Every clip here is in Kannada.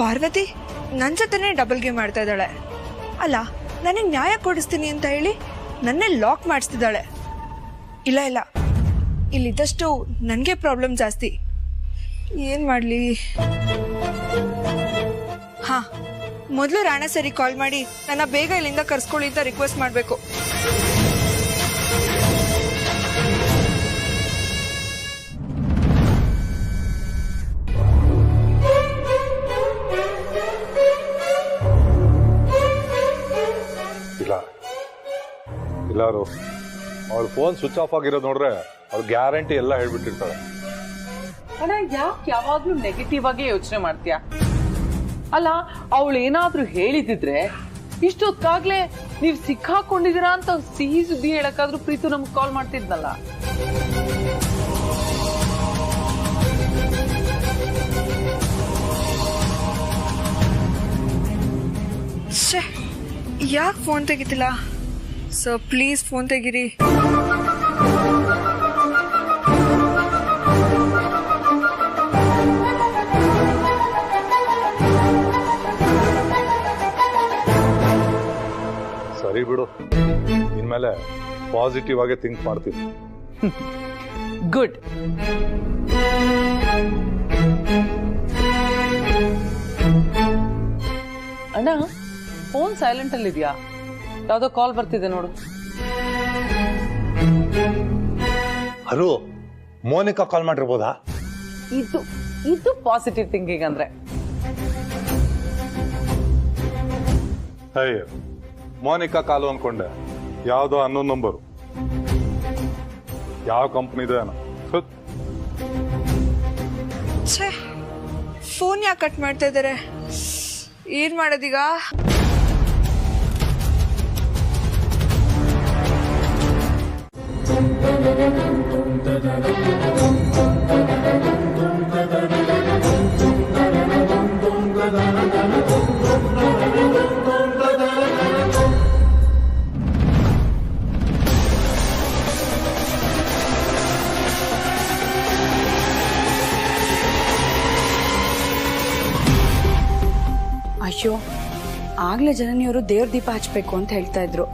ಪಾರ್ವತಿ ನನ್ನ ಜೊತೆನೇ ಡಬಲ್ ಗೇಮ್ ಮಾಡ್ತಾ ಇದ್ದಾಳೆ. ಅಲ್ಲ, ನನಗೆ ನ್ಯಾಯ ಕೊಡಿಸ್ತೀನಿ ಅಂತ ಹೇಳಿ ನನ್ನೇ ಲಾಕ್ ಮಾಡಿಸ್ತಿದ್ದಾಳೆ. ಇಲ್ಲ ಇಲ್ಲ, ಇಲ್ಲಿದ್ದಷ್ಟು ನನಗೆ ಪ್ರಾಬ್ಲಮ್ ಜಾಸ್ತಿ. ಏನು ಮಾಡಲಿ? ಹಾಂ, ಮೊದಲು ರಾಣಾ ಸರಿ ಕಾಲ್ ಮಾಡಿ ನನ್ನ ಬೇಗ ಇಲ್ಲಿಂದ ಕರ್ಸ್ಕೊಳ್ಳಿ ಅಂತ ರಿಕ್ವೆಸ್ಟ್ ಮಾಡಬೇಕು. ಇಲ್ಲಾರು ಅವಳ ಫೋನ್ ಸ್ವಿಚ್ ಆಫ್ ಆಗಿರೋದು ನೋಡ್ರೆ ಅವ್ಳು ಗ್ಯಾರಂಟಿ ಎಲ್ಲ ಹೇಳ್ಬಿಟ್ಟಿರ್ತಾಳೆ. ಅಣ್ಣ, ಯಾಕೆ ಯಾವಾಗ್ಲೂ ನೆಗೆಟಿವ್ ಆಗಿ ಯೋಚನೆ ಮಾಡ್ತೀಯ? ಅಲ್ಲ, ಅವಳು ಏನಾದ್ರೂ ಹೇಳಿದಿದ್ರೆ ಇಷ್ಟೊತ್ತಾಗ್ಲೇ ನೀವ್ ಸಿಕ್ಕಾಕೊಂಡಿದೀರಾ ಅಂತ ಸಿಹಿ ಸುದ್ದಿ ಹೇಳಕ್ಕಾದ್ರೂ ಪ್ರೀತು ನಮ್ಗೆ ಕಾಲ್ ಮಾಡ್ತಿದ್ನಲ್ಲ. ಯಾಕೆ ಫೋನ್ ತೆಗಿತಿಲ್ಲ? ಸರ್ ಪ್ಲೀಸ್ ಫೋನ್ ತೆಗಿರಿ. ಸರಿ ಬಿಡು, ಇನ್ಮೇಲೆ ಪಾಸಿಟಿವ್ ಆಗಿ ಥಿಂಕ್ ಮಾಡ್ತೀನಿ. ಗುಡ್. ಅಣ್ಣ, ಫೋನ್ ಸೈಲೆಂಟ್ ಅಲ್ಲಿ ಇದೆಯಾ? ಯಾವ್ದೋ ಕಾಲ್ ಬರ್ತಿದೆ ನೋಡು. ಹಲೋ, ಮೋನಿಕಾ ಕಾಲ್ ಮಾಡಿರ್ಬೋದಾ? ಇದು ಪಾಸಿಟಿವ್ ಥಿಂಕಿಂಗ್ ಅಂದ್ರೆ. ಅಯ್ಯೋ, ಮೋನಿಕಾ ಕಾಲು ಅನ್ಕೊಂಡೆ. ಯಾವ್ದೋ ಅನ್ನೋ ನಂಬರು. ಯಾವ ಕಂಪ್ನಿದು ಏನೋ. ಛೇ, ಫೋನ್ ಯಾಕೆ ಕಟ್ ಮಾಡ್ತಾ ಇದ್ದಾರೆ? ಏನ್ ಮಾಡೋದೀಗ? ಅಯ್ಯೋ, ಆಗ್ಲೇ ಜನನಿಯವರು ದೇವ್ರ ದೀಪ ಹಚ್ಬೇಕು ಅಂತ ಹೇಳ್ತಾ ಇದ್ರು.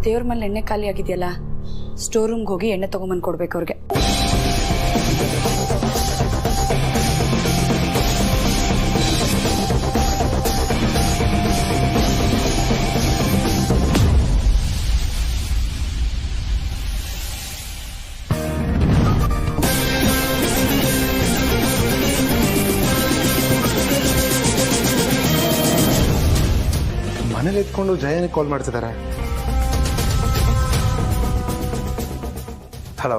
ದೇವ್ರ ಮೇಲೆ ಎಣ್ಣೆ ಖಾಲಿ ಆಗಿದೆಯಲ್ಲ, ಸ್ಟೋರ್ ರೂಮ್ಗೆ ಹೋಗಿ ಎಣ್ಣೆ ತಗೊಂಬಂದು ಕೊಡ್ಬೇಕು ಅವ್ರಿಗೆ. ಮನೇಲಿ ಎತ್ಕೊಂಡು ಜಯನಿಗೆ ಕಾಲ್ ಮಾಡ್ತಿದ್ದಾರೆ. ಹಲೋ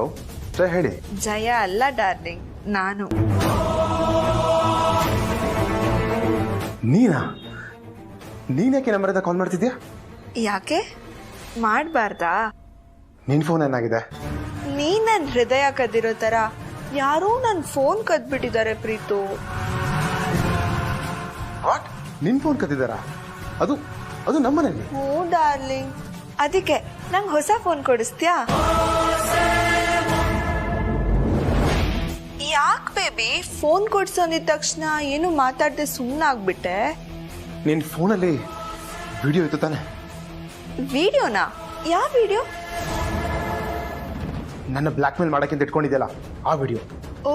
ಜಯ, ಹೇಳಿ. ಜಯ ಅಲ್ಲ ಡಾರ್ಲಿಂಗ್, ನಾನು. ನೀನ್ಯಾಕೆ ನಂಬರಿಂದ ಕಾಲ್ ಮಾಡ್ತಿದ್ಯಾ? ಯಾಕೆ ಮಾಡಬಾರ್ದಾ? ನಿನ್ ಫೋನ್ ಏನಾಗಿದೆ? ನೀನ್ ನನ್ನ ಹೃದಯ ಕದ್ದಿರೋ ತರ ಯಾರೋ ನನ್ನ ಫೋನ್ ಕದ್ಬಿಟ್ಟಿದ್ದಾರೆ ಪ್ರೀತು. ವಾಟ್? ನಿನ್ ಫೋನ್ ಕದ್ದಿದ್ದಾರಾ? ಅದು ನಮ್ಮನೇಲಿ. ಹ್ಞೂ ಡಾರ್ಲಿಂಗ್, ಅದಕ್ಕೆ ನಂಗೆ ಹೊಸ ಫೋನ್ ಕೊಡಿಸ್ತೀಯಾ? ಯಾಕೆ ಬೇಬಿ, ಫೋನ್ ಕೊಡ್ಸೋಂದಿದ ತಕ್ಷಣ ಏನು ಮಾತಾಡದೆ ಸುಮ್ಮನಾಗ್ಬಿಟ್ಟೆ? ನಿನ್ ಫೋನಲ್ಲಿ ವಿಡಿಯೋ ಇತ್ತು ತಾನೆ? ವಿಡಿಯೋನಾ? ಯಾವ ವಿಡಿಯೋ? ನನ್ನ ಬ್ಲ್ಯಾಕ್ ಮೇಲ್ ಮಾಡಕ್ಕಿಂತ ಇಟ್ಕೊಂಡಿದ್ಯಲ್ಲ, ಆ ವಿಡಿಯೋ. ಓ,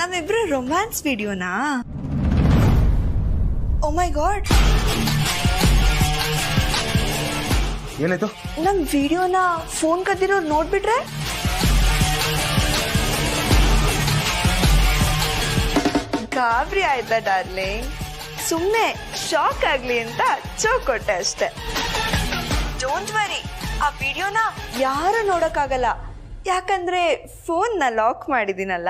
ನಮ್ಮಿಬ್ರು ರೊಮ್ಯಾನ್ಸ್ ವಿಡಿಯೋನಾ? ಓ ಮೈ ಗಾಡ್, ಏನಾಯ್ತು? ನಮ್ ವಿಡಿಯೋನ ಫೋನ್ ಕದ್ದಿರೋರು ನೋಡ್ಬಿಟ್ರೆ? ಗಾಬರಿ ಆಯ್ತಾ ಡಾರ್ಲಿಂಗ್? ಸುಮ್ಮನೆ ಶಾಕ್ ಆಗ್ಲಿ ಅಂತ ಚೋಕ್ ಕೊಟ್ಟೆ ಅಷ್ಟೆ. ಡೋಂಟ್ ವರಿ, ಆ ವಿಡಿಯೋನ ಯಾರು ನೋಡಕ್ಕಾಗಲ್ಲ, ಯಾಕಂದ್ರೆ ಫೋನ್ನ ಲಾಕ್ ಮಾಡಿದ್ದೀನಲ್ಲ.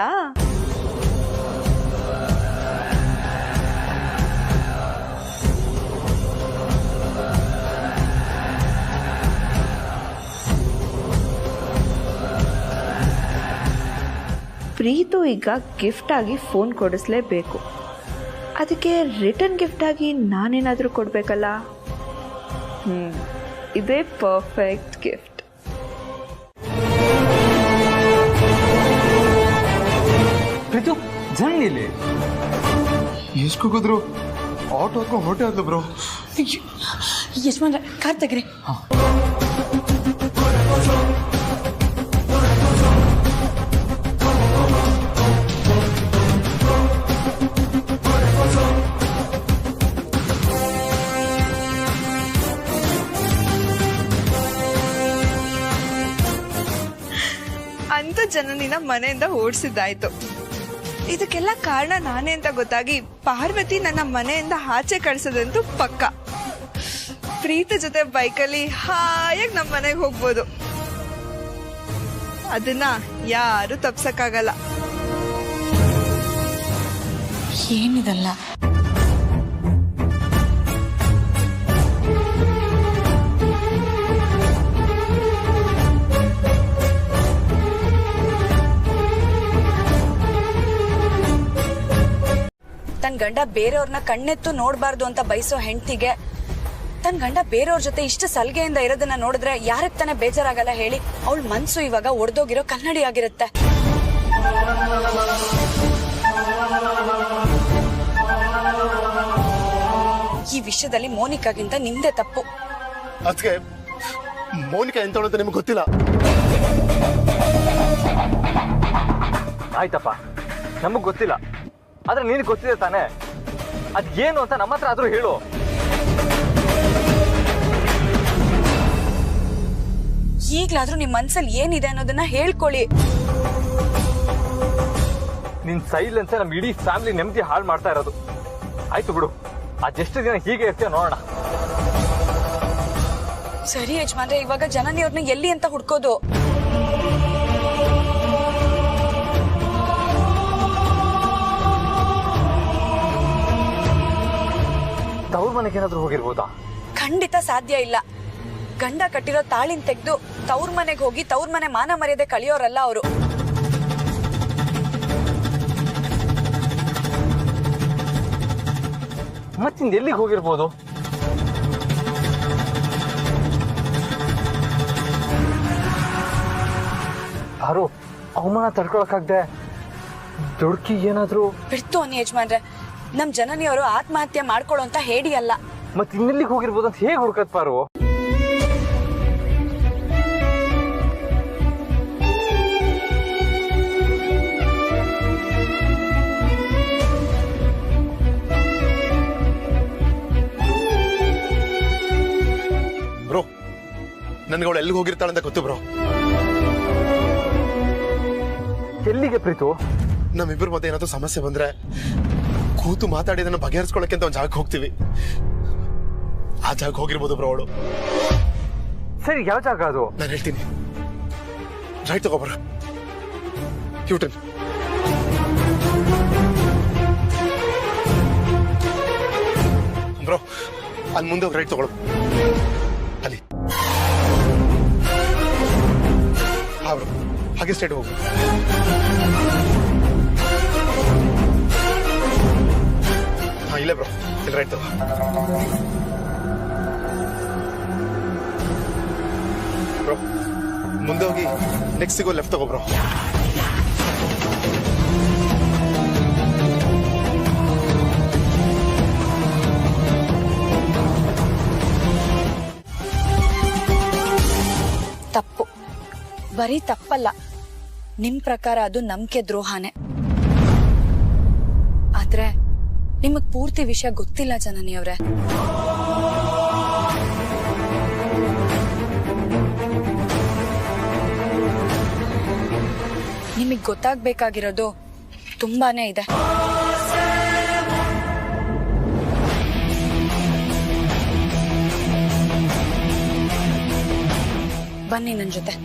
ಪ್ರೀತು ಈಗ ಗಿಫ್ಟ್ ಆಗಿ ಫೋನ್ ಕೊಡಿಸ್ಲೇಬೇಕು. ಅದಕ್ಕೆ ರಿಟರ್ನ್ ಗಿಫ್ಟ್ ಆಗಿ ನಾನೇನಾದರೂ ಕೊಡಬೇಕಲ್ಲ. ಇದೇ ಪರ್ಫೆಕ್ಟ್ ಗಿಫ್ಟ್. ಪ್ರೀತು, ಜನ್ ಇಲ್ಲಿ ಎಷ್ಟು ಕೂಗಿದ್ರು ಆಟೋ ಹಾಕೊಂಡು ಹೊರಟೆ ಆದ್ಲು ಬ್ರೋ. ಯಜಮಾನ್ರೆ ಕಾರ್ ತೆಗ್ರಿ. ಅಂತ ಜನನಿನ ಮನೆಯಿಂದ ಓಡಿಸಿದ್ದಾಯ್ತು. ಇದಕ್ಕೆಲ್ಲ ಕಾರಣ ನಾನೇ ಅಂತ ಗೊತ್ತಾಗಿ ಪಾರ್ವತಿ ನನ್ನ ಮನೆಯಿಂದ ಆಚೆ ಕಳ್ಸೋದಂತೂ ಪಕ್ಕ. ಪ್ರೀತಿ ಜೊತೆ ಬೈಕಲ್ಲಿ ಹಾಯಾಗಿ ನಮ್ಮ ಮನೆಗೆ ಹೋಗ್ಬೋದು. ಅದನ್ನ ಯಾರು ತಪ್ಸಕ್ಕಾಗಲ್ಲ. ಏನಿದಲ್ಲ? ತನ್ ಗಂಡ ಬೇರೆಯವ್ರನ್ನ ಕಣ್ಣೆತ್ತು ನೋಡ್ಬಾರ್ದು ಅಂತ ಬಯಸೋ ಹೆಂಡತಿಗೆ ತನ್ ಗಂಡ ಬೇರೆಯವ್ರ ಜೊತೆ ಇಷ್ಟು ಸಲ್ಗೆಯಿಂದ ಇರೋದನ್ನ ನೋಡಿದ್ರೆ ಯಾರಕ್ ತಾನೇ ಬೇಜಾರಾಗಲ್ಲ ಹೇಳಿ? ಅವಳ ಮನ್ಸು ಇವಾಗ ಒಡೆದೋಗಿರೋ ಕನ್ನಡಿ ಆಗಿರುತ್ತೆ. ಈ ವಿಷಯದಲ್ಲಿ ಮೋನಿಕಾಗಿಂತ ನಿಮ್ದೇ ತಪ್ಪು. ಅದಕ್ಕೆ ಮೌನಿಕಾ ಎಂತವಳು ಅಂತ ನಿಮ್ಗೆ ಗೊತ್ತಿಲ್ಲ. ಆಯ್ತಪ್ಪ, ನಮಗ್ ಗೊತ್ತಿಲ್ಲ, ಆದ್ರೆ ನೀನ್ ಗೊತ್ತಿದೆ ತಾನೆ. ಅದ್ ಏನು ಅಂತ ನಮ್ಮ ಹತ್ರ ಆದ್ರೂ ಹೇಳು. ಈಗ್ಲಾದ್ರೂ ನಿಮ್ ಮನ್ಸಲ್ಲಿ ಏನಿದೆ ಅನ್ನೋದನ್ನ ಹೇಳ್ಕೊಳ್ಳಿ. ನಿನ್ ಸೈಲೆನ್ಸ್ ನಮ್ ಇಡೀ ಫ್ಯಾಮಿಲಿ ನೆಮ್ಮದಿ ಹಾಳು ಮಾಡ್ತಾ ಇರೋದು. ಆಯ್ತು ಬಿಡು, ಅದೆಷ್ಟು ದಿನ ಹೀಗೆ ಇರ್ತೀಯ ನೋಡೋಣ. ಸರಿ ಯಜಮಾನ್ರೆ, ಇವಾಗ ಜನನಿಯವ್ರನ್ನ ಎಲ್ಲಿ ಅಂತ ಹುಡ್ಕೋದು? ತವ್ರ ಮನೆಗೆ ಏನಾದ್ರು ಹೋಗಿರ್ಬೋದಾ? ಖಂಡಿತ ಸಾಧ್ಯ ಇಲ್ಲ. ಗಂಡ ಕಟ್ಟಿರೋ ತಾಳಿನ ತೆಗೆದು ತವ್ರ ಮನೆಗೆ ಹೋಗಿ ತವ್ರ ಮನೆ ಮಾನ ಮರ್ಯಾದೆ ಕಳಿಯೋರಲ್ಲ ಅವರು. ಮತ್ತಿಂದ ಎಲ್ಲಿಗೆ ಹೋಗಿರ್ಬೋದು? ಯಾರು ಅವಮಾನ ತಡ್ಕೊಳಕ್ಕಾಗ್ದೆ ದುಡ್ಕಿ ಏನಾದ್ರು ಬಿಡ್ತು ಅನ್ನಿ ಯಜಮಾನ್ರೆ. ನಮ್ ಜನನಿಯವರು ಆತ್ಮಹತ್ಯೆ ಮಾಡ್ಕೊಳ್ಳೋ ಅಂತ ಹೇಳಿ ಅಲ್ಲ. ಮತ್ ಇನ್ನೆಲ್ಲಿಗೆ ಹೋಗಿರ್ಬೋದು ಅಂತ ಹೇಗೆ ಹುಡ್ಕತ್ ಪಾರು? ಬ್ರೋ, ನನ್ಗೆ ಅವಳು ಎಲ್ಲಿಗೆ ಹೋಗಿರ್ತಾಳೆ ಅಂತ ಗೊತ್ತು ಬ್ರೋ. ಎಲ್ಲಿಗೆ ಪ್ರೀತು? ನಮ್ಮಿಬ್ಬರ ಮಧ್ಯೆ ಏನಾದ್ರು ಸಮಸ್ಯೆ ಬಂದ್ರೆ ಕೂತು ಮಾತಾಡಿದನ್ನ ಬಗೆಹರಿಸ್ಕೊಳಕ್ಕೆ ಅಂತ ಒಂದ್ ಜಾಗಕ್ಕೆ ಹೋಗ್ತೀವಿ. ಆ ಜಾಗಕ್ಕೆ ಹೋಗಿರ್ಬೋದು ಬ್ರೋ ಅವಳು. ಸರಿ, ಯಾವ ಜಾಗ ಅದು? ನಾನು ಹೇಳ್ತೀನಿ. Right ತಗೋಬ್ರ, U-turn. ಬ್ರೋ, ಅಲ್ಲಿ ಮುಂದೆ ಹೋಗಿ ರೈಟ್ ತಗೊಳು. ಅಲ್ಲಿ ಹಾ ಬ್ರೋ, ಹಾಗೆ ಸ್ಟ್ರೇಟ್ ಹೋಗು. ಹಾ, ಇಲ್ಲೇ ಬ್ರೋ, ಇಲ್ಲಿ ರೈಟ್ ತಗೋ. ಬ್ರೋ, ಮುಂದೆ ಹೋಗಿ ನೆಕ್ಸ್ಟ್ ಸಿಗೋ ಲೆಫ್ಟ್ ತಗೋ ಬ್ರೋ. ತಪ್ಪು, ಬರೀ ತಪ್ಪಲ್ಲ, ನಿಮ್ ಪ್ರಕಾರ ಅದು ನಂಬಿಕೆ ದ್ರೋಹನೇ. ಆದ್ರೆ ನಿಮಗ್ ಪೂರ್ತಿ ವಿಷಯ ಗೊತ್ತಿಲ್ಲ ಜನನಿಯವ್ರೆ. ನಿಮಗ್ ಗೊತ್ತಾಗ್ಬೇಕಾಗಿರೋದು ತುಂಬಾನೇ ಇದೆ. ಬನ್ನಿ ನನ್ ಜೊತೆ.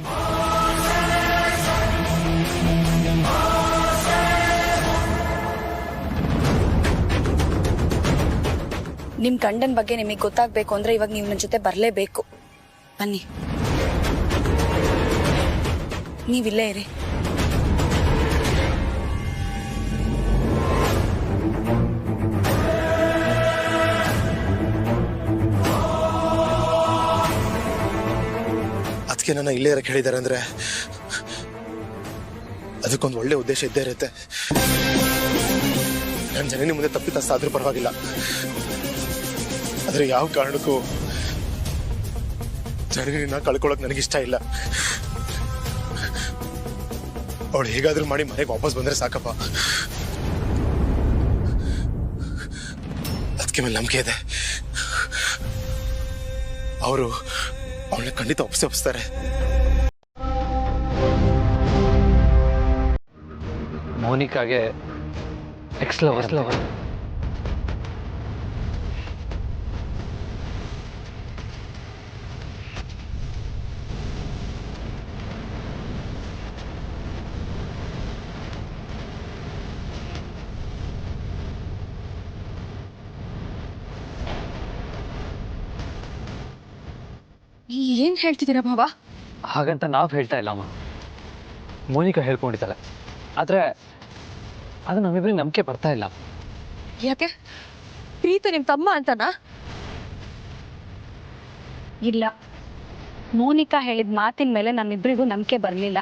ನಿಮ್ ಗಂಡನ್ ಬಗ್ಗೆ ನಿಮಗ್ ಗೊತ್ತಾಗ್ಬೇಕು ಅಂದ್ರೆ ಇವಾಗ ನೀವು ನನ್ ಜೊತೆ ಬರ್ಲೇಬೇಕು. ಬನ್ನಿ, ನೀವಿಲ್ಲೇ ಇರಿ. ಅದಕ್ಕೆ ನನ್ನ ಇಲ್ಲೇ ಇರಕ್ಕೆ ಹೇಳಿದ್ದಾರೆ ಅಂದ್ರೆ ಅದಕ್ಕೊಂದು ಒಳ್ಳೆ ಉದ್ದೇಶ ಇದ್ದೇ ಇರುತ್ತೆ. ನನ್ನ ಜನನಿ ಮುಂದೆ ತಪ್ಪಿತಸ್ತಾದ್ರೂ ಪರವಾಗಿಲ್ಲ, ಆದ್ರೆ ಯಾವ ಕಾರಣಕ್ಕೂ ಜನನಿನ ಕಳ್ಕೊಳಕ್ ನನಗಿಷ್ಟ ಇಲ್ಲ. ಅವಳು ಹೇಗಾದ್ರೂ ಮಾಡಿ ಮನೆಗೆ ವಾಪಸ್ ಬಂದ್ರೆ ಸಾಕಪ್ಪ. ಅದಕ್ಕೆ ಮೇಲೆ ನಂಬಿಕೆ ಇದೆ, ಅವರು ಅವಳನ್ನ ಖಂಡಿತ ಒಪ್ಪಿಸ್ತಾರೆ. ಮೋನಿಕಾಗೆ ಎಕ್ಸ್ ಲವರ್ ಏನ್ ಹೇಳ್ತಿದ್ದೀರಾ ಭಾವ? ಹಾಗಂತ ನಾವು ಹೇಳ್ತಾ ಇಲ್ಲ ಅಮ್ಮ, ಮೋನಿಕಾ ಹೇಳ್ಕೊಂಡಿದ್ದಾಳೆ. ಆದರೆ ಅದು ನಮ್ಮಿಬ್ಬರಿಗೆ ನಂಬಿಕೆ ಬರ್ತಾ ಇಲ್ಲ. ಯಾಕೆ? ಪ್ರೀತು ನಿಮ್ ತಮ್ಮ ಅಂತನಾ? ಇಲ್ಲ, ಮೋನಿಕಾ ಹೇಳಿದ ಮಾತಿನ ಮೇಲೆ ನಮ್ಮಿಬ್ಬರಿಗೂ ನಂಬಿಕೆ ಬರಲಿಲ್ಲ.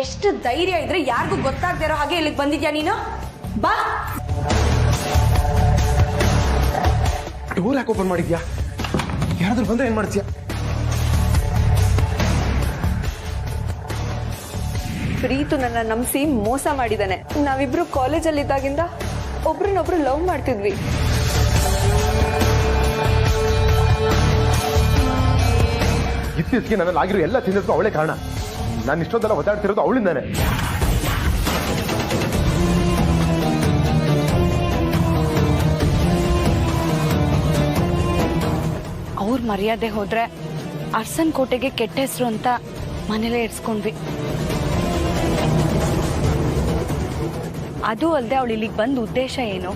ಎಷ್ಟು ಧೈರ್ಯ ಇದ್ರೆ ಯಾರಿಗೂ ಗೊತ್ತಾಗದೇ ಇರೋ ಹಾಗೆ ಇಲ್ಲಿಗೆ ಬಂದಿದ್ಯಾ ನೀನು? ಬಾ. ಡೋರ್ ಯಾಕೆ ಓಪನ್ ಮಾಡಿದ್ಯಾ? ಯಾರಾದ್ರೂ ಬಂದ್ರೆ ಏನ್ ಮಾಡ್ತೀಯಾ? ಪ್ರೀತು ನನ್ನ ನಂಬಿಸಿ ಮೋಸ ಮಾಡಿದಾನೆ. ನಾವಿಬ್ರು ಕಾಲೇಜಲ್ಲಿ ಇದ್ದಾಗಿಂದ ಒಬ್ರನ್ನೊಬ್ರು ಲವ್ ಮಾಡ್ತಿದ್ವಿ. ಇತ್ತೀಚೆಗೆ ನನ್ನಲ್ಲಿ ಆಗಿರೋ ಎಲ್ಲ ತಿನ್ನೋದಕ್ಕೂ ಅವಳೇ ಕಾರಣ. ನಾನು ಇಷ್ಟೊಂದೆಲ್ಲ ಒದ್ದಾಡ್ತಿರೋದು ಅವಳಿಂದಾನೆ. ಅವ್ರ ಮರ್ಯಾದೆ ಹೋದ್ರೆ ಅರ್ಸನ್ ಕೋಟೆಗೆ ಕೆಟ್ಟ ಹೆಸರು ಅಂತ ಮನೇಲೇ ಇರ್ಸ್ಕೊಂಡ್ವಿ. ಅದು ಅಲ್ಲದೆ ಅವಳು ಇಲ್ಲಿಗೆ ಬಂದ ಉದ್ದೇಶ ಏನು,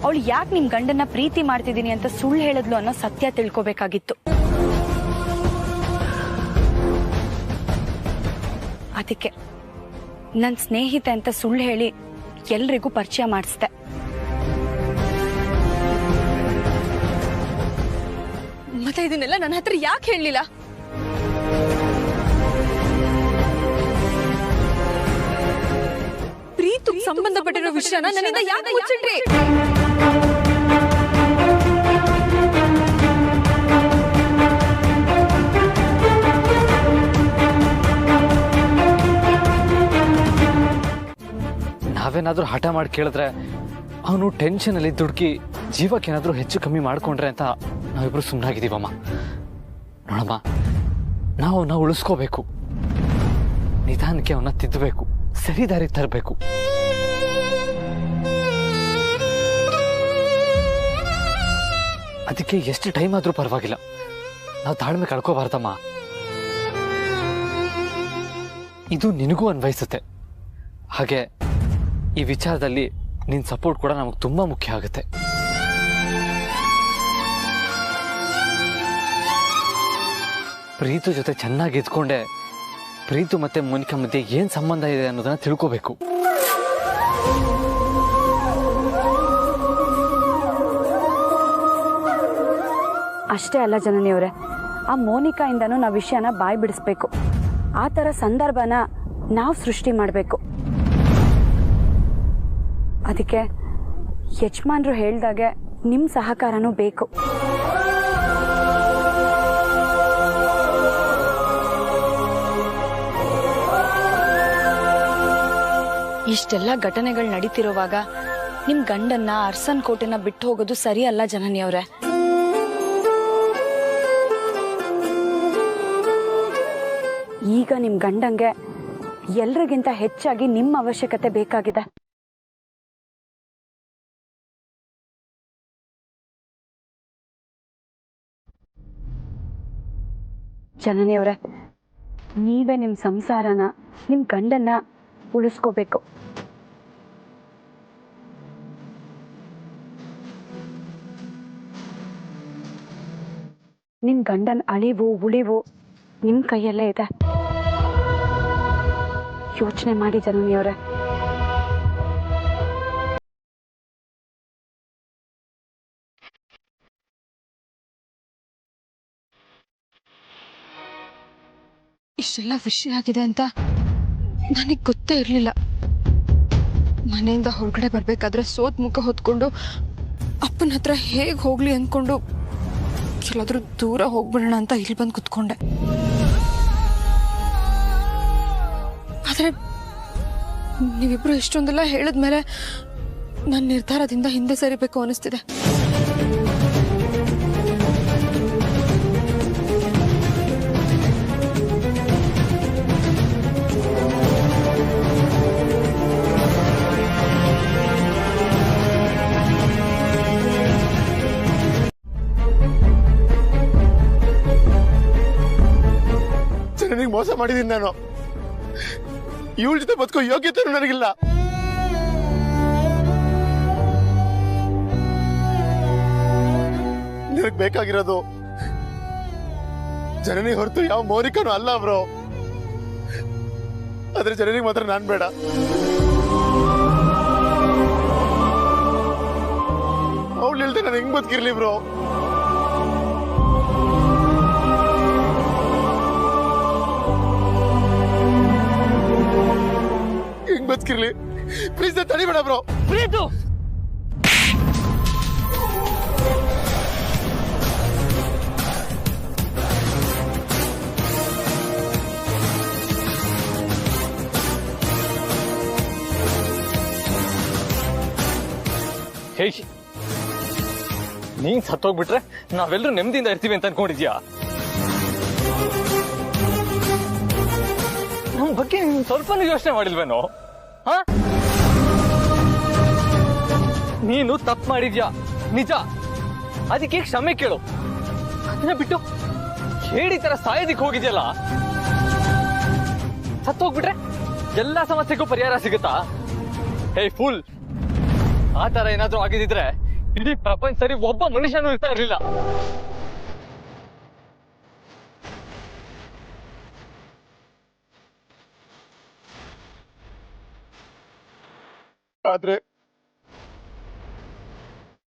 ಅವಳು ಯಾಕೆ ನಿಮ್ ಗಂಡನ್ನ ಪ್ರೀತಿ ಮಾಡ್ತಿದ್ದೀನಿ ಅಂತ ಸುಳ್ಳು ಹೇಳಿದ್ಲು ಅನ್ನೋ ಸತ್ಯ ತಿಳ್ಕೊಬೇಕಾಗಿತ್ತು. ಅದಕ್ಕೆ ನನ್ನ ಸ್ನೇಹಿತೆ ಅಂತ ಸುಳ್ಳು ಹೇಳಿ ಎಲ್ರಿಗೂ ಪರಿಚಯ ಮಾಡಿಸ್ದೆ. ಮತ್ತೆ ಇದನ್ನೆಲ್ಲ ನನ್ನ ಹತ್ರ ಯಾಕೆ ಹೇಳಲಿಲ್ಲ? ಪ್ರೀತು ಸಂಬಂಧಪಟ್ಟಿರೋ ವಿಷಯನ ನನ್ನಿಂದ ಯಾಕೆ ಮುಚ್ಚಿಟ್ರಿ? ನಾವೇನಾದ್ರೂ ಹಠ ಮಾಡಿ ಕೇಳಿದ್ರೆ ಅವನು ಟೆನ್ಷನಲ್ಲಿ ದುಡುಕಿ ಜೀವಕ್ಕೇನಾದ್ರೂ ಹೆಚ್ಚು ಕಮ್ಮಿ ಮಾಡ್ಕೊಂಡ್ರೆ ಅಂತ ನಾವಿಬ್ರು ಸುಮ್ಮನಾಗಿದ್ದೀವಮ್ಮ. ನೋಡಮ್ಮ, ನಾವು ಅವನ್ನ ಉಳಿಸ್ಕೋಬೇಕು, ನಿಧಾನಕ್ಕೆ ಅವನ್ನ ತಿದ್ದಬೇಕು, ಸರಿ ದಾರಿ ತರಬೇಕು. ಅದಕ್ಕೆ ಎಷ್ಟು ಟೈಮ್ ಆದ್ರೂ ಪರವಾಗಿಲ್ಲ, ನಾವು ತಾಳ್ಮೆ ಕಳ್ಕೋಬಾರ್ದಮ್ಮ. ಇದು ನಿನಗೂ ಅನ್ವಯಿಸುತ್ತೆ. ಹಾಗೆ ಈ ವಿಚಾರದಲ್ಲಿ ನಿನ್ನ ಸಪೋರ್ಟ್ ಕೂಡ ನಮಗೆ ತುಂಬಾ ಮುಖ್ಯ ಆಗುತ್ತೆ. ಪ್ರೀತು ಜೊತೆ ಚೆನ್ನಾಗಿ ಇದ್ಕೊಂಡೆ ಪ್ರೀತು ಮತ್ತೆ ಮೋನಿಕಾ ಮಧ್ಯೆ ಏನ್ ಸಂಬಂಧ ಇದೆ ಅನ್ನೋದನ್ನ ತಿಳ್ಕೋಬೇಕು. ಅಷ್ಟೇ ಅಲ್ಲ ಜನನಿಯವರೇ, ಆ ಮೋನಿಕಾಯಿಂದನೂ ನಾವು ವಿಷಯನ ಬಾಯಿ ಬಿಡಿಸ್ಬೇಕು. ಆ ಥರ ಸಂದರ್ಭನ ನಾವು ಸೃಷ್ಟಿ ಮಾಡಬೇಕು. ಅದಕ್ಕೆ ಯಜಮಾನ್ರು ಹೇಳ್ದಾಗೆ ನಿಮ್ಮ ಸಹಕಾರನೂ ಬೇಕು. ಇಷ್ಟೆಲ್ಲ ಘಟನೆಗಳು ನಡೀತಿರುವಾಗ ನಿಮ್ ಗಂಡನ್ನ ಅರ್ಸನ್ ಕೋಟೆನ ಬಿಟ್ಟು ಹೋಗೋದು ಸರಿ ಅಲ್ಲ ಜನನಿಯವ್ರೆ. ಈಗ ನಿಮ್ ಗಂಡಂಗೆ ಎಲ್ರಿಗಿಂತ ಹೆಚ್ಚಾಗಿ ನಿಮ್ಮ ಅವಶ್ಯಕತೆ ಬೇಕಾಗಿದೆ. ಜನನಿಯವರೇ, ನೀವೇ ನಿಮ್ಮ ಸಂಸಾರನ, ನಿಮ್ಮ ಗಂಡನ್ನ ಉಳಿಸ್ಕೋಬೇಕು. ನಿಮ್ಮ ಗಂಡನ ಅಳಿವು ಉಳಿವು ನಿಮ್ ಕೈಯಲ್ಲೇ ಇದೆ. ಯೋಚನೆ ಮಾಡಿ ಜನನಿಯವರೇ. ಇಷ್ಟೆಲ್ಲ ವಿಷಯ ಆಗಿದೆ ಅಂತ ನನಗೆ ಗೊತ್ತೇ ಇರಲಿಲ್ಲ. ಮನೆಯಿಂದ ಹೊರಗಡೆ ಬರ್ಬೇಕಾದ್ರೆ ಸೋತ್ ಮುಖ ಹೊತ್ಕೊಂಡು ಅಪ್ಪನ ಹತ್ರ ಹೇಗೆ ಹೋಗ್ಲಿ ಅಂದ್ಕೊಂಡು ಎಲ್ಲಾದ್ರೂ ದೂರ ಹೋಗ್ಬಿಡೋಣ ಅಂತ ಇಲ್ಲಿ ಬಂದು ಕುತ್ಕೊಂಡೆ. ಆದ್ರೆ ನೀವಿಬ್ರು ಇಷ್ಟೊಂದೆಲ್ಲ ಹೇಳಿದ್ಮೇಲೆ ನನ್ನ ನಿರ್ಧಾರದಿಂದ ಹಿಂದೆ ಸರಿಬೇಕು ಅನಿಸ್ತಿದೆ. ಜನನಿಗೆ ಮೋಸ ಮಾಡಿದೀನಿ ನಾನು. ಇವಳ ಜೊತೆ ಬದುಕೋ ಯೋಗ್ಯತೆ ನನಗಿಲ್ಲ. ನಿನಗ್ ಬೇಕಾಗಿರೋದು ಜನನಿ ಹೊರತು ಯಾವ ಮೌನಿಕನೂ ಅಲ್ಲ ಬ್ರೋ. ಆದ್ರೆ ಜನನಿಗೆ ಮಾತ್ರ ನಾನ್ ಬೇಡ. ಅವಳು ಇಲ್ದೆ ನಾನು ಹೆಂಗ್ ಬದುಕಿರ್ಲಿ ಬ್ರೋ? ಹೆಂಗ್ ಬದುಕಿರ್ಲಿ? ಪ್ಲೀಸ್ ತಡಿಬೇಡ ಬ್ರೋ. ಪ್ರೀತು ಹೇಯ್, ನೀನ್ ಸತ್ತೋಗ್ಬಿಟ್ರೆ ನಾವೆಲ್ಲರೂ ನೆಮ್ಮದಿಯಿಂದ ಇರ್ತೀವಿ ಅಂತ ಅನ್ಕೊಂಡಿದ್ಯಾ? ನಮ್ ಬಗ್ಗೆ ನೀನ್ ಸ್ವಲ್ಪನೂ ಯೋಚನೆ ಮಾಡಿಲ್ವೇನೋ? ಹ? ನೀನು ತಪ್ಪು ಮಾಡಿದ್ಯಾ ನಿಜ, ಅದಕ್ಕೆ ಕ್ಷಮೆ ಕೇಳು. ಅದನ್ನ ಬಿಟ್ಟು ಹೇಳಿ ತರ ಸಾಯೋದಿಕ್ ಹೋಗಿದ್ಯಲ್ಲ. ಸತ್ತೋಗ್ಬಿಟ್ರೆ ಎಲ್ಲಾ ಸಮಸ್ಯೆಗೂ ಪರಿಹಾರ ಸಿಗುತ್ತಾ? ಹೇ ಫುಲ್, ಆ ತರ ಏನಾದ್ರೂ ಆಗಿದ್ರೆ ಇಡೀ ಪ್ರಪಂಚದಲ್ಲಿ ಒಬ್ಬ ಮನುಷ್ಯನೂ ಇರ್ತಾ ಇರ್ಲಿಲ್ಲ. ಆದ್ರೆ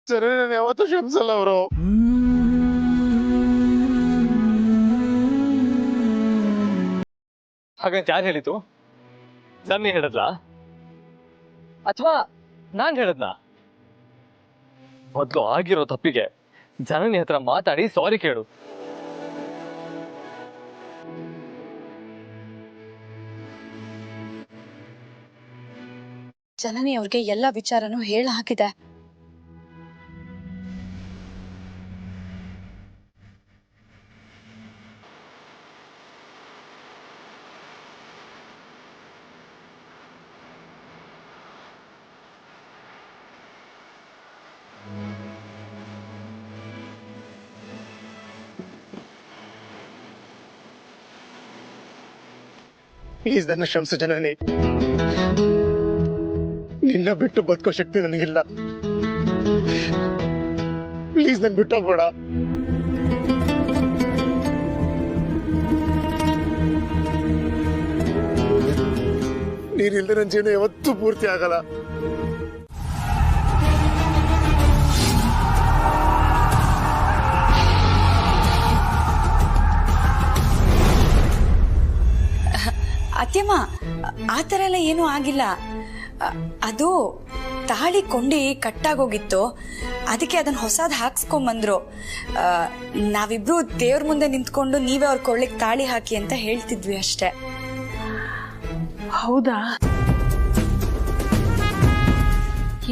ಸರಿ, ನಾನು ಯಾವತ್ತೂ ಕ್ಷಮಿಸಲ್ಲ ಅವರು. ಹಾಗಂತ ಯಾರು ಹೇಳಿತು? ನಾನು ಹೇಳದ್ಲಾ ಅಥವಾ ನಾನ್ ಹೇಳದ್ನಾ? ಮೊದ್ಲು ಆಗಿರೋ ತಪ್ಪಿಗೆ ಜನನಿ ಹತ್ರ ಮಾತಾಡಿ ಸಾರಿ ಕೇಳು. ಜನನಿ ಅವ್ರಿಗೆ ಎಲ್ಲ ವಿಚಾರನೂ ಹೇಳ ಹಾಕಿದೆ. ಪ್ಲೀಸ್ ನನ್ನ ಕ್ಷಮಿಸು ಜನನಿ. ನಿನ್ನ ಬಿಟ್ಟು ಬದುಕೋ ಶಕ್ತಿ ನನಗಿಲ್ಲ. ಪ್ಲೀಸ್ ನನ್ ಬಿಟ್ಟು ಹೋಗ್ಬೇಡ. ನೀನಿಲ್ದೆ ನನ್ನ ಜೀವನ ಯಾವತ್ತೂ ಪೂರ್ತಿ ಆಗಲ್ಲ. ಅತ್ಯಮ್ಮ, ಆ ಥರ ಎಲ್ಲ ಏನೂ ಆಗಿಲ್ಲ. ಅದು ತಾಳಿ ಕೊಂಡಿ ಕಟ್ಟಾಗೋಗಿತ್ತು, ಅದಕ್ಕೆ ಅದನ್ನ ಹೊಸದ್ ಹಾಕ್ಸ್ಕೊಂಬಂದ್ರು. ನಾವಿಬ್ರು ದೇವ್ರ ಮುಂದೆ ನಿಂತ್ಕೊಂಡು ನೀವೇ ಅವ್ರ ಕೊಳ್ಳಿಗೆ ತಾಳಿ ಹಾಕಿ ಅಂತ ಹೇಳ್ತಿದ್ವಿ ಅಷ್ಟೇ. ಹೌದಾ?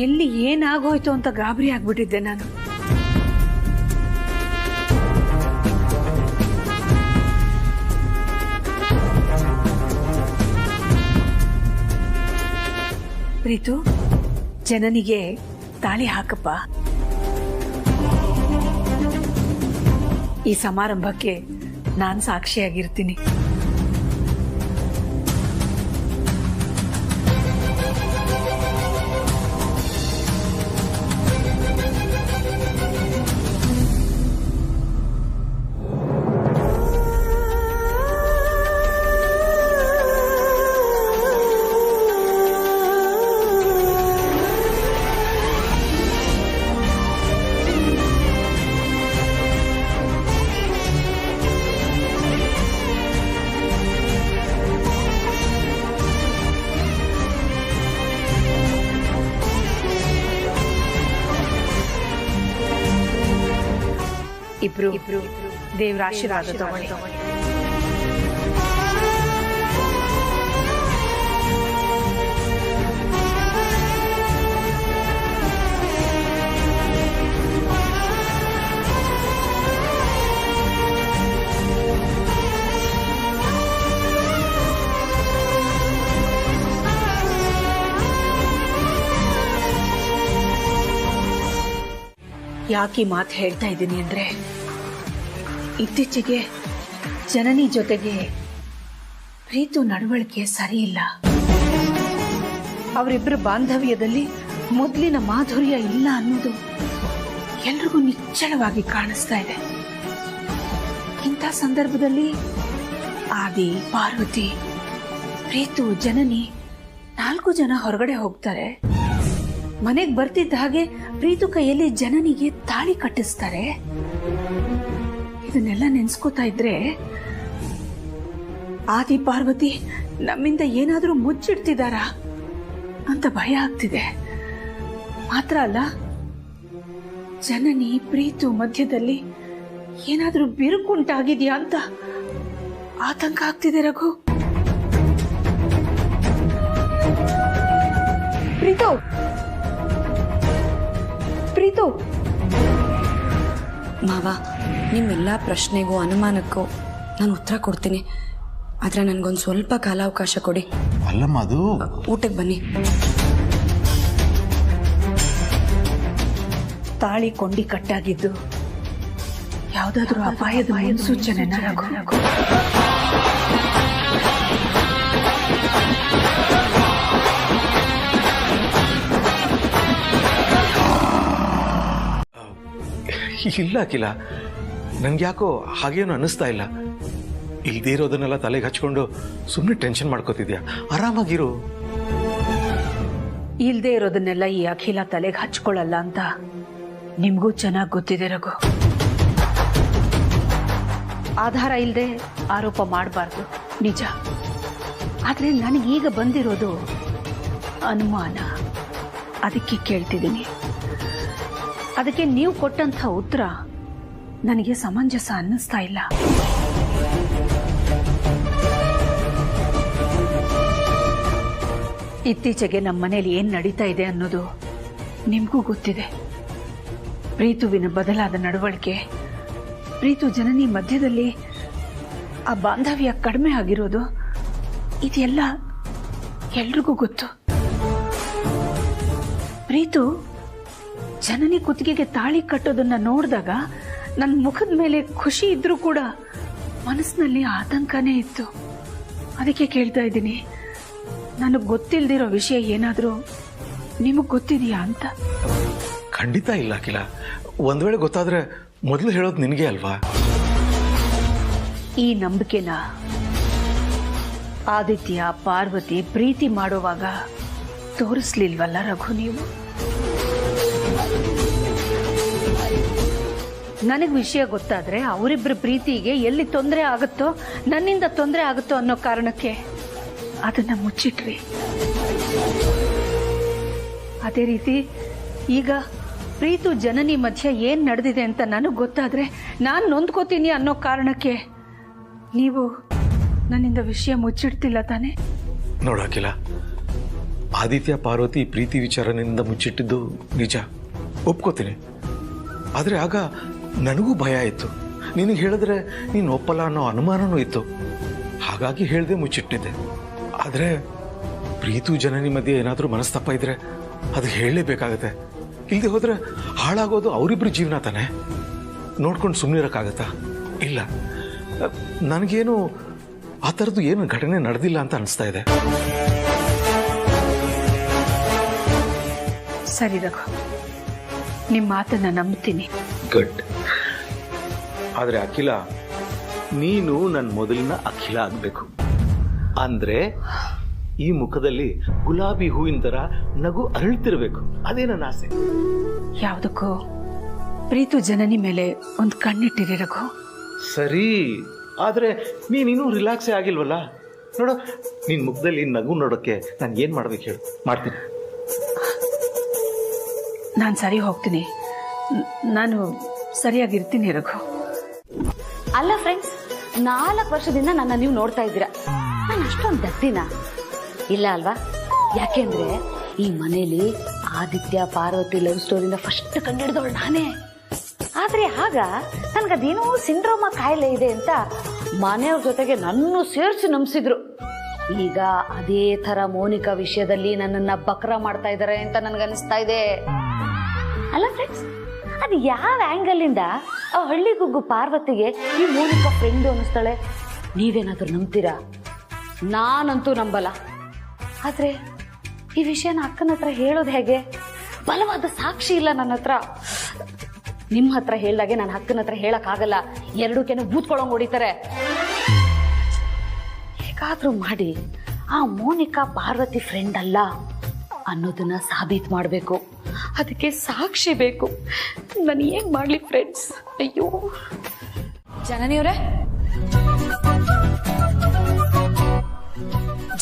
ಎಲ್ಲಿ ಏನಾಗೋಯ್ತು ಅಂತ ಗಾಬರಿ ಆಗ್ಬಿಟ್ಟಿದ್ದೆ ನಾನು. ಪ್ರೀತು, ಜನನಿಗೆ ತಾಳಿ ಹಾಕಪ್ಪ. ಈ ಸಮಾರಂಭಕ್ಕೆ ನಾನ್ ಸಾಕ್ಷಿಯಾಗಿರ್ತೀನಿ. ಇಬ್ರು ದೇವ್ರ ಆಶೀರ್ವಾದ ತಗೊಳ್ಳಿ. ಯಾಕೆ ಮಾತು ಹೇಳ್ತಾ ಇದ್ದೀನಿ ಅಂದ್ರೆ, ಇತ್ತೀಚೆಗೆ ಜನನಿ ಜೊತೆಗೆ ಪ್ರೀತು ನಡವಳಿಕೆ ಸರಿ ಇಲ್ಲ. ಅವರಿಬ್ಬರ ಬಾಂಧವ್ಯದಲ್ಲಿ ಮೊದಲಿನ ಮಾಧುರ್ಯ ಇಲ್ಲ ಅನ್ನೋದು ಎಲ್ರಿಗೂ ನಿಚ್ಚಳವಾಗಿ ಕಾಣಿಸ್ತಾ ಇದೆ. ಇಂಥ ಸಂದರ್ಭದಲ್ಲಿ ಆದಿ, ಪಾರ್ವತಿ, ಪ್ರೀತು, ಜನನಿ 4 ಜನ ಹೊರಗಡೆ ಹೋಗ್ತಾರೆ. ಮನೆಗೆ ಬರ್ತಿದ್ದ ಹಾಗೆ ಪ್ರೀತು ಕೈಯಲ್ಲಿ ಜನನಿಗೆ ತಾಳಿ ಕಟ್ಟಿಸ್ತಾರೆ. ಇದನ್ನೆಲ್ಲ ನೆನ್ಸ್ಕೋತಾ ಇದ್ರೆ ಆದಿ, ಪಾರ್ವತಿ ನಮ್ಮಿಂದ ಏನಾದ್ರೂ ಮುಚ್ಚಿಡ್ತಿದಾರ ಅಂತ ಭಯ ಆಗ್ತಿದೆ. ಮಾತ್ರ ಅಲ್ಲ, ಜನನಿ ಪ್ರೀತು ಮಧ್ಯದಲ್ಲಿ ಏನಾದ್ರೂ ಬಿರುಕುಂಟಾಗಿದ್ಯಾ ಅಂತ ಆತಂಕ ಆಗ್ತಿದೆ ರಘು. ಪ್ರೀತು ಪ್ರೀತು ಮಾವ, ನಿಮ್ಮೆಲ್ಲ ಪ್ರಶ್ನೆಗೂ ಅನುಮಾನಕ್ಕೂ ನಾನು ಉತ್ತರ ಕೊಡ್ತೀನಿ. ಆದ್ರೆ ನನ್ಗೊಂದು ಸ್ವಲ್ಪ ಕಾಲಾವಕಾಶ ಕೊಡಿ. ಅಲ್ಲಮ್ಮ, ಅದು ಊಟಕ್ಕೆ ಬನ್ನಿ. ತಾಳಿ ಕೊಂಡಿ ಕಟ್ಟಾಗಿದ್ದು ಯಾವ್ದಾದ್ರೂ ಅಪಾಯದ ಮುನ್ಸೂಚನೆನ ರಘು? ಇಲ್ಲ ಅಖಿಲ, ನನ್ಗೆ ಯಾಕೋ ಹಾಗೇನು ಅನ್ನಿಸ್ತಾ ಇಲ್ಲ. ಇಲ್ದೇ ಇರೋದನ್ನೆಲ್ಲ ತಲೆಗೆ ಹಚ್ಕೊಂಡು ಸುಮ್ಮನೆ ಟೆನ್ಷನ್ ಮಾಡ್ಕೋತಿದ್ಯಾ. ಆರಾಮಾಗಿರು. ಇಲ್ದೇ ಇರೋದನ್ನೆಲ್ಲ ಈ ಅಖಿಲ ತಲೆಗೆ ಹಚ್ಕೊಳ್ಳಲ್ಲ ಅಂತ ನಿಮ್ಗೂ ಚೆನ್ನಾಗಿ ಗೊತ್ತಿದೆ ರಘು. ಆಧಾರ ಇಲ್ಲದೆ ಆರೋಪ ಮಾಡಬಾರ್ದು, ನಿಜ. ಆದ್ರೆ ನನಗೀಗ ಬಂದಿರೋದು ಅನುಮಾನ. ಅದಕ್ಕೆ ಕೇಳ್ತಿದ್ದೀನಿ. ಅದಕ್ಕೆ ನೀವು ಕೊಟ್ಟಂಥ ಉತ್ತರ ನನಗೆ ಸಮಂಜಸ ಅನ್ನಿಸ್ತಾ ಇಲ್ಲ. ಇತ್ತೀಚೆಗೆ ನಮ್ಮ ಮನೇಲಿ ಏನ್ ನಡೀತಾ ಇದೆ ಅನ್ನೋದು ನಿಮ್ಗೂ ಗೊತ್ತಿದೆ. ಪ್ರೀತುವಿನ ಬದಲಾದ ನಡವಳಿಕೆ, ಪ್ರೀತು ಜನನಿ ಮಧ್ಯದಲ್ಲಿ ಆ ಬಾಂಧವ್ಯ ಕಡಿಮೆ ಆಗಿರೋದು, ಇದೆಲ್ಲ ಎಲ್ರಿಗೂ ಗೊತ್ತು. ಪ್ರೀತು ಜನನಿ ಕುತ್ತಿಗೆಗೆ ತಾಳಿ ಕಟ್ಟೋದನ್ನ ನೋಡಿದಾಗ ನನ್ನ ಮುಖದ ಮೇಲೆ ಖುಷಿ ಇದ್ರೂ ಕೂಡ ಮನಸ್ಸಿನಲ್ಲಿ ಆತಂಕನೇ ಇತ್ತು. ಅದಕ್ಕೆ ಕೇಳ್ತಾ ಇದ್ದೀನಿ, ನನಗೆ ಗೊತ್ತಿಲ್ದಿರೋ ವಿಷಯ ಏನಾದರೂ ನಿಮಗೆ ಗೊತ್ತಿದೆಯಾ ಅಂತ. ಖಂಡಿತ ಇಲ್ಲ ಅಖಿಲ. ಒಂದ್ ವೇಳೆ ಗೊತ್ತಾದ್ರೆ ಮೊದಲು ಹೇಳೋದು ನಿನಗೆ ಅಲ್ವಾ? ಈ ನಂಬಿಕೆನ ಆದಿತ್ಯ, ಪಾರ್ವತಿ ಪ್ರೀತಿ ಮಾಡುವಾಗ ತೋರಿಸ್ಲಿಲ್ವಲ್ಲ ರಘು ನೀವು? ನನಗೆ ವಿಷಯ ಗೊತ್ತಾದ್ರೆ ಅವರಿಬ್ಬರ ಪ್ರೀತಿಗೆ ಎಲ್ಲಿ ತೊಂದರೆ ಆಗುತ್ತೋ, ನನ್ನಿಂದ ತೊಂದರೆ ಆಗುತ್ತೋ ಅನ್ನೋ ಕಾರಣಕ್ಕೆ ಅದನ್ನ ಮುಚ್ಚಿಟ್ರಿ. ಅದೇ ರೀತಿ ಈಗ ಪ್ರೀತು ಜನನಿ ಮಧ್ಯ ಏನ್ ನಡೆದಿದೆ ಅಂತ ನನಗೆ ಗೊತ್ತಾದ್ರೆ ನಾನು ನೊಂದ್ಕೋತೀನಿ ಅನ್ನೋ ಕಾರಣಕ್ಕೆ ನೀವು ನನ್ನಿಂದ ವಿಷಯ ಮುಚ್ಚಿಡ್ತಿಲ್ಲ ತಾನೆ? ನೋಡಾಕಿಲ್ಲ, ಆದಿತ್ಯ ಪಾರ್ವತಿ ಪ್ರೀತಿ ವಿಚಾರನಿಂದ ಮುಚ್ಚಿಟ್ಟಿದ್ದು ನಿಜ, ಒಪ್ಕೋತೀನಿ. ಆದರೆ ಆಗ ನನಗೂ ಭಯ ಇತ್ತು. ನಿನಗೆ ಹೇಳಿದ್ರೆ ನೀನು ಒಪ್ಪಲ್ಲ ಅನ್ನೋ ಅನುಮಾನನೂ ಇತ್ತು. ಹಾಗಾಗಿ ಹೇಳ್ದೆ ಮುಚ್ಚಿಟ್ಟಿದ್ದೆ. ಆದರೆ ಪ್ರೀತು ಜನನಿ ಮಧ್ಯೆ ಏನಾದರೂ ಮನಸ್ತಪ್ಪ ಇದ್ರೆ ಅದು ಹೇಳಲೇಬೇಕಾಗತ್ತೆ. ಇಲ್ಲದೆ ಹೋದ್ರೆ ಹಾಳಾಗೋದು ಅವರಿಬ್ಬರ ಜೀವನ ತಾನೆ. ನೋಡ್ಕೊಂಡು ಸುಮ್ಮನಿರೋಕ್ಕಾಗತ್ತಾ? ಇಲ್ಲ, ನನಗೇನು ಆ ಥರದ್ದು ಏನು ಘಟನೆ ನಡೆದಿಲ್ಲ ಅಂತ ಅನಿಸ್ತಾ ಇದೆ. ಸರಿ ರಘು, ನಿಮ್ಮ ಮಾತನ್ನ ನಂಬ್ತೀನಿ. ಗುಡ್. ಆದರೆ ಅಖಿಲ, ನೀನು ನನ್ನ ಮೊದಲಿನ ಅಖಿಲ ಆಗಬೇಕು. ಅಂದ್ರೆ ಈ ಮುಖದಲ್ಲಿ ಗುಲಾಬಿ ಹೂವಿನ ತರ ನಗು ಅರಳ್ತಿರ್ಬೇಕು. ಅದೇ ನನ್ನ ಆಸೆ. ಯಾವುದಕ್ಕೂ ಪ್ರೀತು ಜನನಿ ಮೇಲೆ ಒಂದು ಕಣ್ಣಿಟ್ಟಿರಿ ರಘು. ಸರಿ, ಆದ್ರೆ ನೀನಿನ್ನೂ ರಿಲ್ಯಾಕ್ಸೇ ಆಗಿಲ್ವಲ್ಲ? ನೋಡು, ನಿನ್ ಮುಖದಲ್ಲಿ ನಗು ನೋಡೋಕ್ಕೆ ನಾನು ಏನ್ ಮಾಡ್ಬೇಕು ಹೇಳು? ಮಾಡ್ತೀನಿ. ನಾನು ಸರಿ ಹೋಗ್ತೀನಿ. ನಾನು ಸರಿಯಾಗಿರ್ತೀನಿ ರಘು. ಅಲ್ಲ ಫ್ರೆಂಡ್ಸ್, 4 ವರ್ಷದಿಂದ ನನ್ನ ನೀವು ನೋಡ್ತಾ ಇದ್ದೀರಾ. ನಾನು ಅಷ್ಟೊಂದು ದಡ್ಡಿನ ಇಲ್ಲ ಅಲ್ವಾ? ಯಾಕೆಂದ್ರೆ ಈ ಮನೇಲಿ ಆದಿತ್ಯ ಪಾರ್ವತಿ ಲವ್ ಸ್ಟೋರಿನ ಫಸ್ಟ್ ಕಂಡಿಡಿದವಳು ನಾನೇ. ಆದ್ರೆ ಆಗ ನನ್ಗದೇನೋ ಸಿಂಡ್ರೋಮ ಕಾಯಿಲೆ ಇದೆ ಅಂತ ಮನೆಯವ್ರ ಜೊತೆಗೆ ನನ್ನೂ ಸೇರಿಸಿ ನಂಬಿಸಿದ್ರು. ಈಗ ಅದೇ ತರ ಮೋನಿಕಾ ವಿಷಯದಲ್ಲಿ ನನ್ನನ್ನ ಬಕ್ರ ಮಾಡ್ತಾ ಇದ್ದಾರೆ ಅಂತ ನನ್ಗನ್ನಿಸ್ತಾ ಇದೆ. ಅಲ್ಲ ಫ್ರೆಂಡ್ಸ್, ಅದು ಯಾವ ಆಂಗಲ್ ಇಂದ ಆ ಹಳ್ಳಿ ಗುಗ್ಗು ಪಾರ್ವತಿಗೆ ಈ ಮೋನಿಕಾ ಫ್ರೆಂಡು ಅನ್ನಿಸ್ತಾಳೆ? ನೀವೇನಾದ್ರೂ ನಂಬ್ತೀರಾ? ನಾನಂತೂ ನಂಬಲ್ಲ. ಆದ್ರೆ ಈ ವಿಷಯನ ಅಕ್ಕನ ಹತ್ರ ಹೇಳೋದು ಹೇಗೆ? ಬಲವಾದ ಸಾಕ್ಷಿ ಇಲ್ಲ ನನ್ನ ಹತ್ರ. ನಿಮ್ಮ ಹತ್ರ ಹೇಳ್ದಾಗೆ ನನ್ನ ಅಕ್ಕನ ಹತ್ರ ಹೇಳಕ್ಕಾಗಲ್ಲ. 2 ಕೆನೆ ಬೂತ್ಕೊಳಂಗ್ ಹೊಡಿತಾರೆ. ಹೇಗಾದ್ರೂ ಮಾಡಿ ಆ ಮೋನಿಕಾ ಪಾರ್ವತಿ ಫ್ರೆಂಡ್ ಅಲ್ಲ ಅನ್ನೋದನ್ನ ಸಾಬೀತು ಮಾಡಬೇಕು. ಅದಕ್ಕೆ ಸಾಕ್ಷಿ ಬೇಕು. ನಾನು ಏನ್ ಮಾಡ್ಲಿ ಫ್ರೆಂಡ್ಸ್? ಅಯ್ಯೋ ಜನನಿಯವರೇ,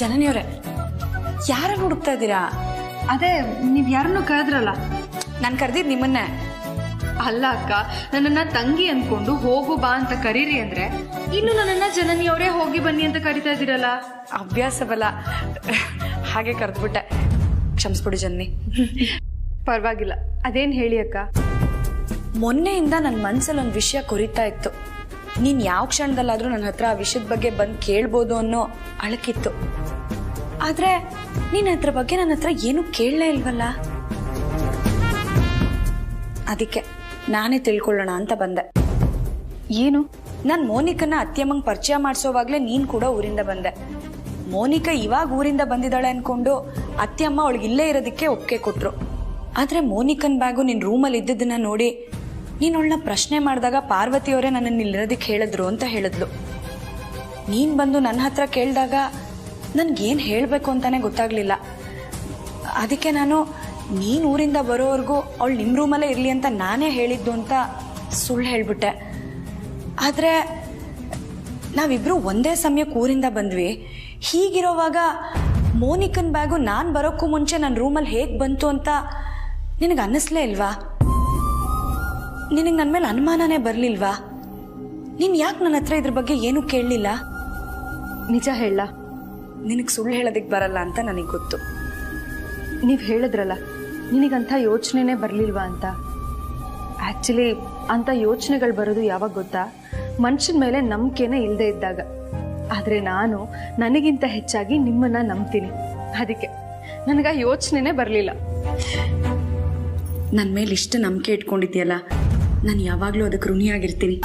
ಜನನಿಯವರೇ, ಯಾರನ್ನು ಹುಡುಕ್ತಾ ಇದ್ದೀರಾ? ಅದೇ ನೀವ್ ಯಾರನ್ನು ಕರೆದ್ರಲ್ಲ. ನಾನು ಕರೆದಿದ್ದು ನಿಮ್ಮನ್ನೇ. ಅಲ್ಲ ಅಕ್ಕ, ನನ್ನನ್ನ ತಂಗಿ ಅನ್ಕೊಂಡು ಹೋಗು ಬಾ ಅಂತ ಕರೀರಿ ಅಂದ್ರೆ ಇನ್ನು ನನ್ನನ್ನ ಜನನಿಯವರೇ ಹೋಗಿ ಬನ್ನಿ ಅಂತ ಕರಿತಾ ಇದ್ದೀರಲ್ಲ. ಅಭ್ಯಾಸ ಬಲ, ಹಾಗೆ ಕರೆದ್ಬಿಟ್ಟೆ. ಕ್ಷಮಿಸ್ಬಿಡು ಜನನಿ. ಪರವಾಗಿಲ್ಲ, ಅದೇನ್ ಹೇಳಿ ಅಕ್ಕ. ಮೊನ್ನೆಯಿಂದ ನನ್ನ ಮನ್ಸಲ್ಲಿ ಒಂದು ವಿಷಯ ಕೊರಿತಾ ಇತ್ತು. ನೀನ್ ಯಾವ ಕ್ಷಣದಲ್ಲಾದ್ರೂ ನನ್ನ ಹತ್ರ ಆ ವಿಷಯದ ಬಗ್ಗೆ ಬಂದು ಕೇಳ್ಬೋದು ಅನ್ನೋ ಅಳಕಿತ್ತು. ಆದ್ರೆ ನೀನ್ ಅದ್ರ ಬಗ್ಗೆ ನನ್ನ ಹತ್ರ ಏನು ಕೇಳಲೇ ಇಲ್ವಲ್ಲ. ಅದಕ್ಕೆ ನಾನೇ ತಿಳ್ಕೊಳ್ಳೋಣ ಅಂತ ಬಂದೆ. ಏನು? ನಾನು ಮೋನಿಕನ್ನ ಅತ್ಯಮ್ಮಂಗ್ ಪರಿಚಯ ಮಾಡಿಸೋವಾಗ್ಲೇ ನೀನ್ ಕೂಡ ಊರಿಂದ ಬಂದೆ. ಮೋನಿಕಾ ಇವಾಗ ಊರಿಂದ ಬಂದಿದ್ದಾಳೆ ಅನ್ಕೊಂಡು ಅತ್ಯಮ್ಮ ಅವಳಿಗೆ ಇಲ್ಲೇ ಇರೋದಕ್ಕೆ ಒಪ್ಪಿಗೆ ಕೊಟ್ರು. ಆದ್ರೆ ಮೋನಿಕನ್ ಬ್ಯಾಗು ನಿನ್ ರೂಮಲ್ಲಿ ಇದ್ದದನ್ನ ನೋಡಿ ನೀನ್ ಅವಳನ್ನ ಪ್ರಶ್ನೆ ಮಾಡಿದಾಗ ಪಾರ್ವತಿಯವರೇ ನನ್ನನ್ನು ಇಲ್ಲಿರೋದಕ್ಕೆ ಹೇಳಿದ್ರು ಅಂತ ಹೇಳಿದ್ಲು. ನೀನ್ ಬಂದು ನನ್ನ ಹತ್ರ ಕೇಳಿದಾಗ ನನ್ಗೇನು ಹೇಳಬೇಕು ಅಂತಾನೆ ಗೊತ್ತಾಗ್ಲಿಲ್ಲ. ಅದಕ್ಕೆ ನಾನು ನೀನ್ ಊರಿಂದ ಬರೋವರೆಗೂ ಅವಳು ನಿಮ್ಮ ರೂಮಲ್ಲೇ ಇರಲಿ ಅಂತ ನಾನೇ ಹೇಳಿದ್ದು ಅಂತ ಸುಳ್ಳು ಹೇಳ್ಬಿಟ್ಟೆ. ಆದರೆ ನಾವಿಬ್ರು ಒಂದೇ ಸಮಯಕ್ಕೆ ಊರಿಂದ ಬಂದ್ವಿ. ಹೀಗಿರೋವಾಗ ಮೋನಿಕನ್ ಬ್ಯಾಗು ನಾನು ಬರೋಕ್ಕೂ ಮುಂಚೆ ನನ್ನ ರೂಮಲ್ಲಿ ಹೇಗೆ ಬಂತು ಅಂತ ನಿನಗೆ ಅನ್ನಿಸ್ಲೇ ಇಲ್ವಾ? ನಿನಗೆ ನನ್ನ ಮೇಲೆ ಅನುಮಾನನೇ ಬರಲಿಲ್ವಾ? ನೀನು ಯಾಕೆ ನನ್ನ ಹತ್ರ ಇದ್ರ ಬಗ್ಗೆ ಏನೂ ಕೇಳಲಿಲ್ಲ? ನಿಜ ಹೇಳ, ನಿನಗೆ ಸುಳ್ಳು ಹೇಳೋದಕ್ಕೆ ಬರಲ್ಲ ಅಂತ ನನಗೆ ಗೊತ್ತು. ನೀವ್ ಹೇಳಿದ್ರಲ್ಲ ನಿನಗಂಥ ಯೋಚನೆನೇ ಬರ್ಲಿಲ್ವಾ ಅಂತ. ಆಕ್ಚುಲಿ ಅಂತ ಯೋಚನೆಗಳು ಬರೋದು ಯಾವಾಗ ಗೊತ್ತಾ? ಮನುಷ್ಯನ ಮೇಲೆ ನಂಬಿಕೆನೇ ಇಲ್ಲದೆ ಇದ್ದಾಗ. ಆದ್ರೆ ನಾನು ನನಗಿಂತ ಹೆಚ್ಚಾಗಿ ನಿಮ್ಮನ್ನ ನಂಬ್ತೀನಿ. ಅದಕ್ಕೆ ನನಗ ಯೋಚನೆನೇ ಬರಲಿಲ್ಲ. ನನ್ನ ಮೇಲೆ ಇಷ್ಟು ನಂಬಿಕೆ ಇಟ್ಕೊಂಡಿದ್ಯಲ್ಲ, ನಾನು ಯಾವಾಗಲೂ ಅದಕ್ಕೆ ಋಣಿಯಾಗಿರ್ತೀನಿ.